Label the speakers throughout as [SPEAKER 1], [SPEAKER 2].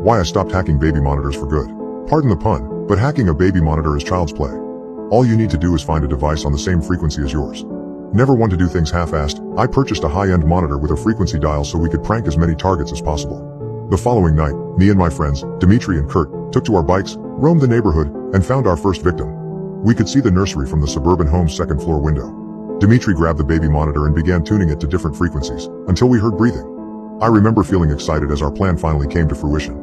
[SPEAKER 1] Why I stopped hacking baby monitors for good. Pardon the pun, but hacking a baby monitor is child's play. All you need to do is find a device on the same frequency as yours. Never one to do things half-assed, I purchased a high-end monitor with a frequency dial so we could prank as many targets as possible. The following night, me and my friends, Dimitri and Kurt, took to our bikes, roamed the neighborhood, and found our first victim. We could see the nursery from the suburban home's second-floor window. Dimitri grabbed the baby monitor and began tuning it to different frequencies, until we heard breathing. I remember feeling excited as our plan finally came to fruition.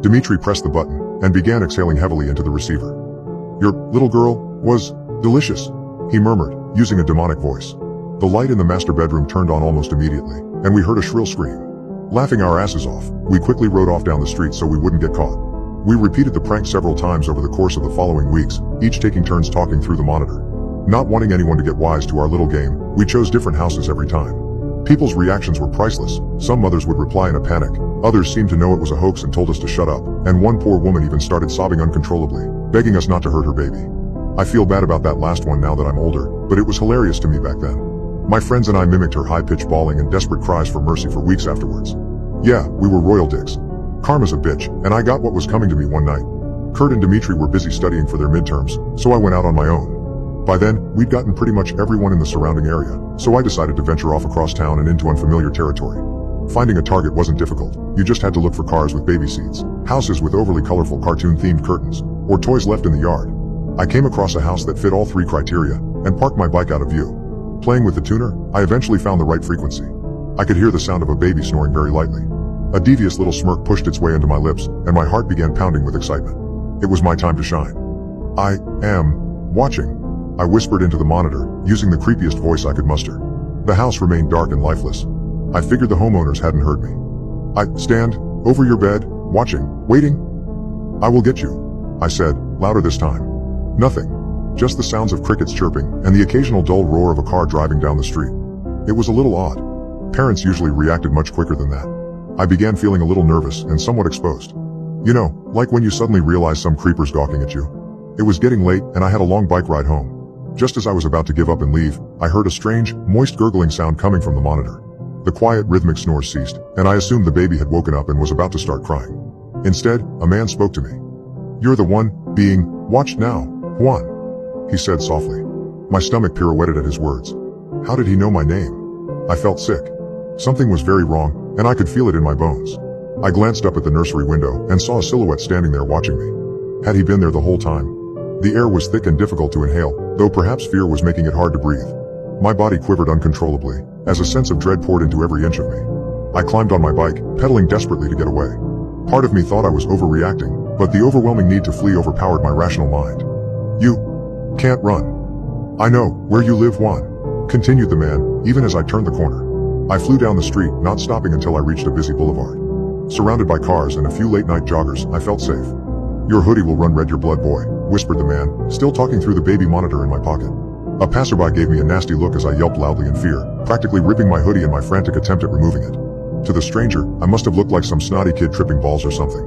[SPEAKER 1] Dimitri pressed the button, and began exhaling heavily into the receiver. "Your little girl was delicious," he murmured, using a demonic voice. The light in the master bedroom turned on almost immediately, and we heard a shrill scream. Laughing our asses off, we quickly rode off down the street so we wouldn't get caught. We repeated the prank several times over the course of the following weeks, each taking turns talking through the monitor. Not wanting anyone to get wise to our little game, we chose different houses every time. People's reactions were priceless. Some mothers would reply in a panic, others seemed to know it was a hoax and told us to shut up, and one poor woman even started sobbing uncontrollably, begging us not to hurt her baby. I feel bad about that last one now that I'm older, but it was hilarious to me back then. My friends and I mimicked her high-pitched bawling and desperate cries for mercy for weeks afterwards. Yeah, we were royal dicks. Karma's a bitch, and I got what was coming to me one night. Kurt and Dimitri were busy studying for their midterms, so I went out on my own. By then, we'd gotten pretty much everyone in the surrounding area, so I decided to venture off across town and into unfamiliar territory. Finding a target wasn't difficult. You just had to look for cars with baby seats, houses with overly colorful cartoon-themed curtains, or toys left in the yard. I came across a house that fit all three criteria, and parked my bike out of view. Playing with the tuner, I eventually found the right frequency. I could hear the sound of a baby snoring very lightly. A devious little smirk pushed its way into my lips, and my heart began pounding with excitement. It was my time to shine. "I am watching," I whispered into the monitor, using the creepiest voice I could muster. The house remained dark and lifeless. I figured the homeowners hadn't heard me. "I stand over your bed, watching, waiting. I will get you," I said, louder this time. Nothing. Just the sounds of crickets chirping, and the occasional dull roar of a car driving down the street. It was a little odd. Parents usually reacted much quicker than that. I began feeling a little nervous and somewhat exposed. You know, like when you suddenly realize some creeper's gawking at you. It was getting late, and I had a long bike ride home. Just as I was about to give up and leave, I heard a strange, moist gurgling sound coming from the monitor. The quiet, rhythmic snores ceased, and I assumed the baby had woken up and was about to start crying. Instead, a man spoke to me. "You're the one being watched now, Juan," he said softly. My stomach pirouetted at his words. How did he know my name? I felt sick. Something was very wrong, and I could feel it in my bones. I glanced up at the nursery window and saw a silhouette standing there watching me. Had he been there the whole time? The air was thick and difficult to inhale, though perhaps fear was making it hard to breathe. My body quivered uncontrollably, as a sense of dread poured into every inch of me. I climbed on my bike, pedaling desperately to get away. Part of me thought I was overreacting, but the overwhelming need to flee overpowered my rational mind. "You can't run. I know where you live, Juan," continued the man, even as I turned the corner. I flew down the street, not stopping until I reached a busy boulevard. Surrounded by cars and a few late-night joggers, I felt safe. "Your hoodie will run red, your blood boy," whispered the man, still talking through the baby monitor in my pocket. A passerby gave me a nasty look as I yelped loudly in fear, practically ripping my hoodie in my frantic attempt at removing it. To the stranger, I must have looked like some snotty kid tripping balls or something.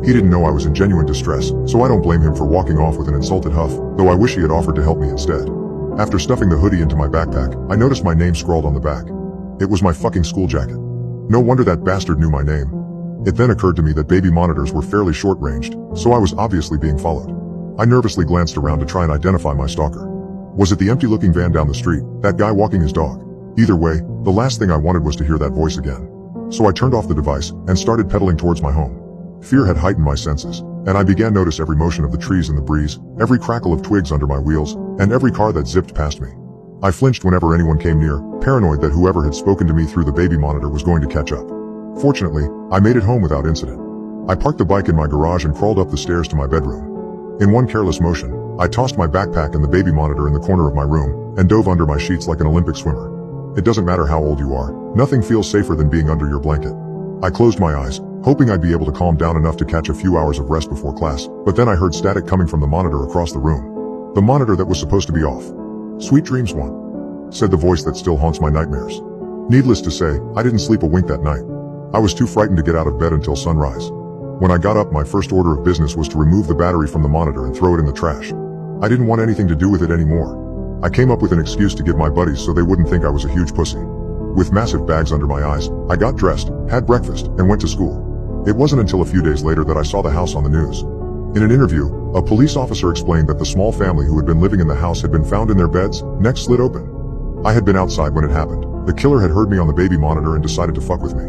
[SPEAKER 1] He didn't know I was in genuine distress, so I don't blame him for walking off with an insulted huff, though I wish he had offered to help me instead. After stuffing the hoodie into my backpack, I noticed my name scrawled on the back. It was my fucking school jacket. No wonder that bastard knew my name. It then occurred to me that baby monitors were fairly short-ranged, so I was obviously being followed. I nervously glanced around to try and identify my stalker. Was it the empty-looking van down the street, that guy walking his dog? Either way, the last thing I wanted was to hear that voice again. So I turned off the device and started pedaling towards my home. Fear had heightened my senses, and I began to notice every motion of the trees in the breeze, every crackle of twigs under my wheels, and every car that zipped past me. I flinched whenever anyone came near, paranoid that whoever had spoken to me through the baby monitor was going to catch up. Fortunately, I made it home without incident. I parked the bike in my garage and crawled up the stairs to my bedroom. In one careless motion, I tossed my backpack and the baby monitor in the corner of my room, and dove under my sheets like an Olympic swimmer. It doesn't matter how old you are, nothing feels safer than being under your blanket. I closed my eyes, hoping I'd be able to calm down enough to catch a few hours of rest before class, but then I heard static coming from the monitor across the room. The monitor that was supposed to be off. "Sweet dreams, Juan," said the voice that still haunts my nightmares. Needless to say, I didn't sleep a wink that night. I was too frightened to get out of bed until sunrise. When I got up, my first order of business was to remove the battery from the monitor and throw it in the trash. I didn't want anything to do with it anymore. I came up with an excuse to give my buddies so they wouldn't think I was a huge pussy. With massive bags under my eyes, I got dressed, had breakfast, and went to school. It wasn't until a few days later that I saw the house on the news. In an interview, a police officer explained that the small family who had been living in the house had been found in their beds, necks slit open. I had been outside when it happened. The killer had heard me on the baby monitor and decided to fuck with me.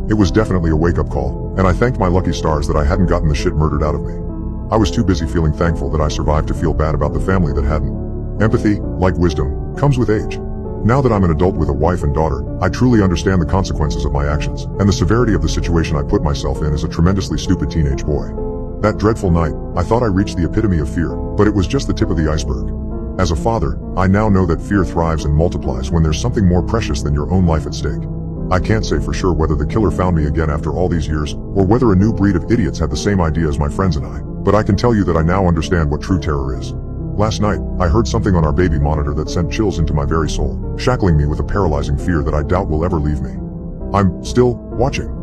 [SPEAKER 1] It was definitely a wake-up call, and I thanked my lucky stars that I hadn't gotten the shit murdered out of me. I was too busy feeling thankful that I survived to feel bad about the family that hadn't. Empathy, like wisdom, comes with age. Now that I'm an adult with a wife and daughter, I truly understand the consequences of my actions, and the severity of the situation I put myself in as a tremendously stupid teenage boy. That dreadful night, I thought I reached the epitome of fear, but it was just the tip of the iceberg. As a father, I now know that fear thrives and multiplies when there's something more precious than your own life at stake. I can't say for sure whether the killer found me again after all these years, or whether a new breed of idiots had the same idea as my friends and I, but I can tell you that I now understand what true terror is. Last night, I heard something on our baby monitor that sent chills into my very soul, shackling me with a paralyzing fear that I doubt will ever leave me. I'm still watching.